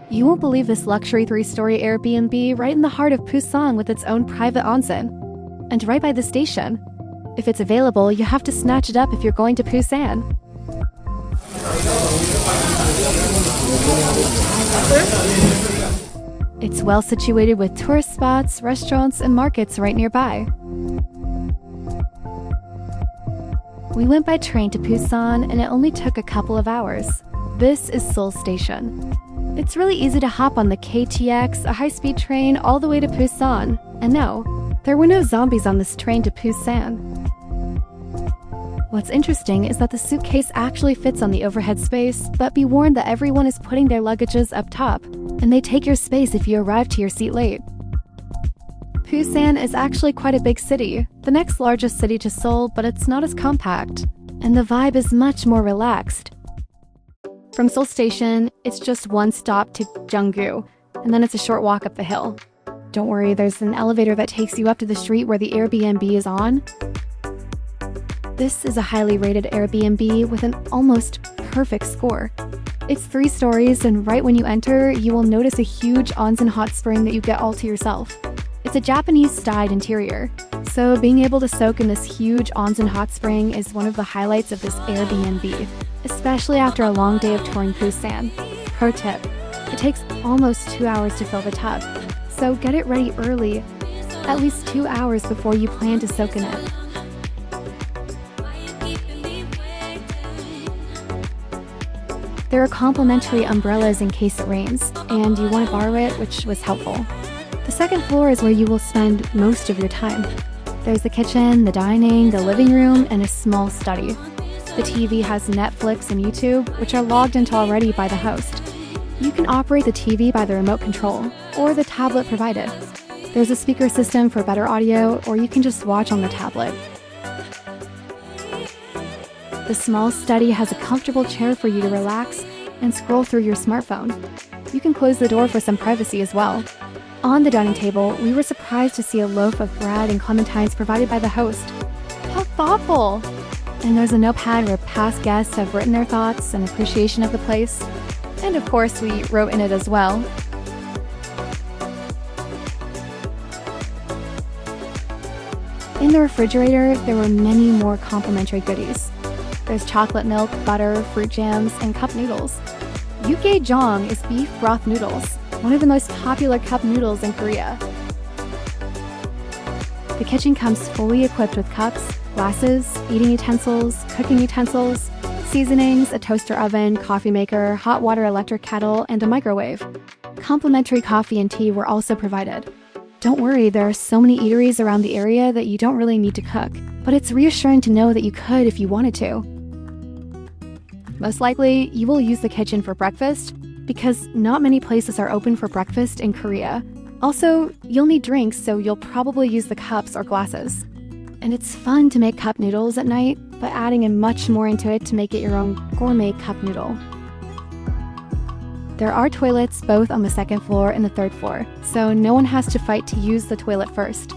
You won't believe this luxury 3-story Airbnb right in the heart of Busan with its own private onsen. And right by the station. If it's available, you have to snatch it up if you're going to Busan. It's well situated with tourist spots, restaurants, and markets right nearby. We went by train to Busan and it only took a couple of hours. This is Seoul Station. It's really easy to hop on the KTX, a high-speed train, all the way to Busan. And no, there were no zombies on this train to Busan. What's interesting is that the suitcase actually fits on the overhead space, but be warned that everyone is putting their luggages up top, and they take your space if you arrive to your seat late. Busan is actually quite a big city, the next largest city to Seoul, but it's not as compact, and the vibe is much more relaxed. From Seoul Station, it's just one stop to Jung-gu, and then it's a short walk up the hill. Don't worry, there's an elevator that takes you up to the street where the AirBNB is on. This is a highly rated Airbnb with an almost perfect score. It's 3 stories, and right when you enter, you will notice a huge onsen hot spring that you get all to yourself. It's a Japanese-styled interior, so being able to soak in this huge onsen hot spring is one of the highlights of this Airbnb, especially after a long day of touring Busan. Pro tip, it takes almost 2 hours to fill the tub, so get it ready early, at least 2 hours before you plan to soak in it. There are complimentary umbrellas in case it rains, and you want to borrow it, which was helpful. The second floor is where you will spend most of your time. There's the kitchen, the dining, the living room, and a small study. The TV has Netflix and YouTube, which are logged into already by the host. You can operate the TV by the remote control, or the tablet provided. There's a speaker system for better audio, or you can just watch on the tablet. The small study has a comfortable chair for you to relax and scroll through your smartphone. You can close the door for some privacy as well. On the dining table, we were surprised to see a loaf of bread and clementines provided by the host. How thoughtful! And there's a notepad where past guests have written their thoughts and appreciation of the place. And of course, we wrote in it as well. In the refrigerator, there were many more complimentary goodies. There's chocolate milk, butter, fruit jams, and cup noodles. Jang is beef broth noodles, one of the most popular cup noodles in Korea. The kitchen comes fully equipped with cups, glasses, eating utensils, cooking utensils, seasonings, a toaster oven, coffee maker, hot water electric kettle, and a microwave. Complimentary coffee and tea were also provided. Don't worry, there are so many eateries around the area that you don't really need to cook, but it's reassuring to know that you could if you wanted to. Most likely, you will use the kitchen for breakfast, because not many places are open for breakfast in Korea. Also, you'll need drinks, so you'll probably use the cups or glasses. And it's fun to make cup noodles at night, but adding in much more into it to make it your own gourmet cup noodle. There are toilets both on the second floor and the third floor, so no one has to fight to use the toilet first.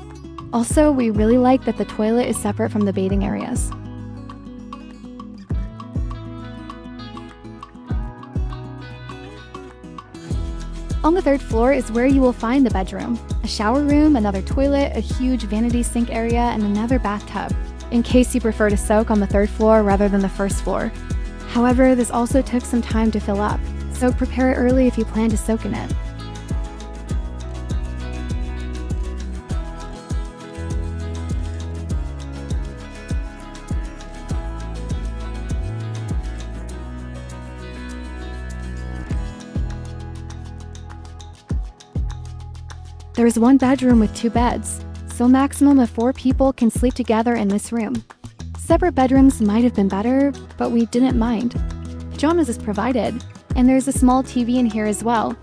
Also, we really like that the toilet is separate from the bathing areas. On the third floor is where you will find the bedroom, a shower room, another toilet, a huge vanity sink area, and another bathtub, in case you prefer to soak on the third floor rather than the first floor. However, this also took some time to fill up, so prepare it early if you plan to soak in it. There is one bedroom with 2 beds, so a maximum of 4 people can sleep together in this room. Separate bedrooms might have been better, but we didn't mind. Pajamas is provided, and there's a small TV in here as well.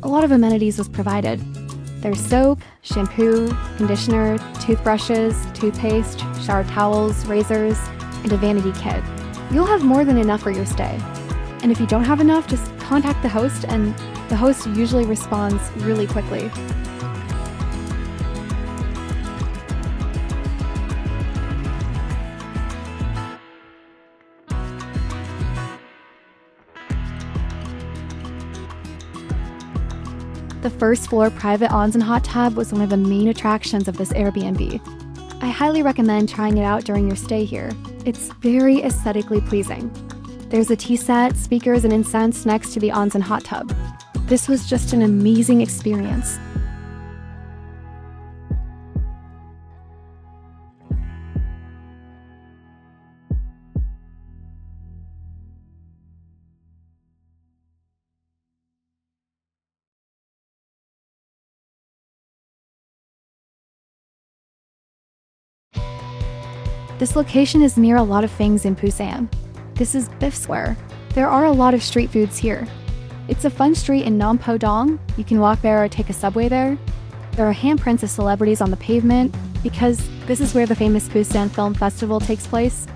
A lot of amenities was provided. There's soap, shampoo, conditioner, toothbrushes, toothpaste, shower towels, razors, and a vanity kit. You'll have more than enough for your stay. And if you don't have enough, just contact the host, and the host usually responds really quickly. The first floor private onsen hot tub was one of the main attractions of this AirBNB. I highly recommend trying it out during your stay here. It's very aesthetically pleasing. There's a tea set, speakers, and incense next to the onsen hot tub. This was just an amazing experience. This location is near a lot of things in Busan. This is Biff Square. There are a lot of street foods here. It's a fun street in Nampo-dong. You can walk there or take a subway there. There are handprints of celebrities on the pavement because this is where the famous Busan Film Festival takes place.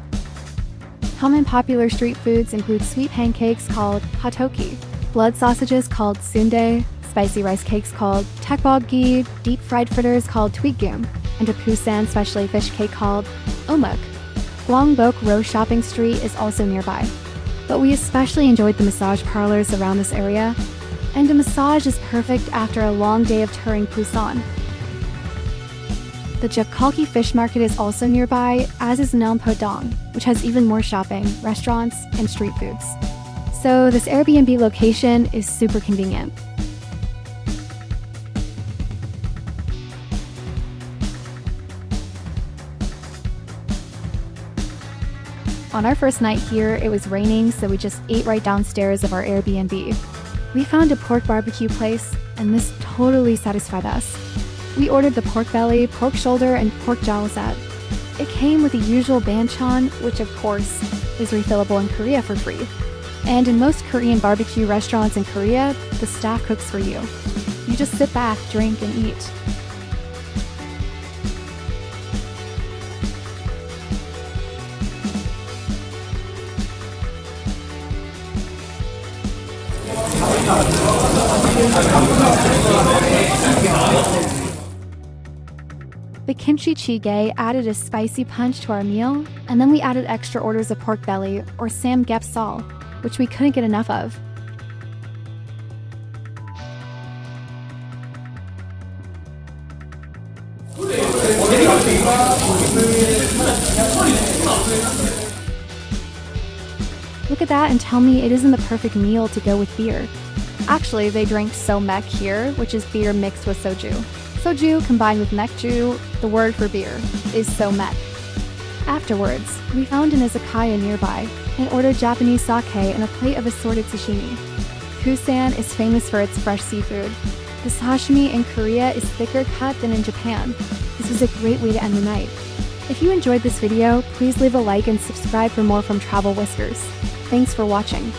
Common popular street foods include sweet pancakes called hatoki, blood sausages called sundae, spicy rice cakes called tteokbokki, deep fried fritters called tweetgum, and a Busan specialty fish cake called omuk. Gwangbok Road Shopping Street is also nearby. But we especially enjoyed the massage parlors around this area, and a massage is perfect after a long day of touring Busan. The Jagalchi Fish Market is also nearby, as is Nampo-dong, which has even more shopping, restaurants, and street foods. So this AirBNB location is super convenient. On our first night here, it was raining, so we just ate right downstairs of our AirBNB. We found a pork barbecue place, and this totally satisfied us. We ordered the pork belly, pork shoulder, and pork jowl set. It came with the usual banchan, which of course is refillable in Korea for free. And in most Korean barbecue restaurants in Korea, the staff cooks for you. You just sit back, drink, and eat. The kimchi jjigae added a spicy punch to our meal, and then we added extra orders of pork belly, or Samgeopsal, which we couldn't get enough of. Look at that and tell me it isn't the perfect meal to go with beer. Actually, they drink somek here, which is beer mixed with soju. Soju combined with nekju, the word for beer, is somek. Afterwards, we found an izakaya nearby and ordered Japanese sake and a plate of assorted sashimi. Busan is famous for its fresh seafood. The sashimi in Korea is thicker cut than in Japan. This was a great way to end the night. If you enjoyed this video, please leave a like and subscribe for more from Travel Whiskers. Thanks for watching.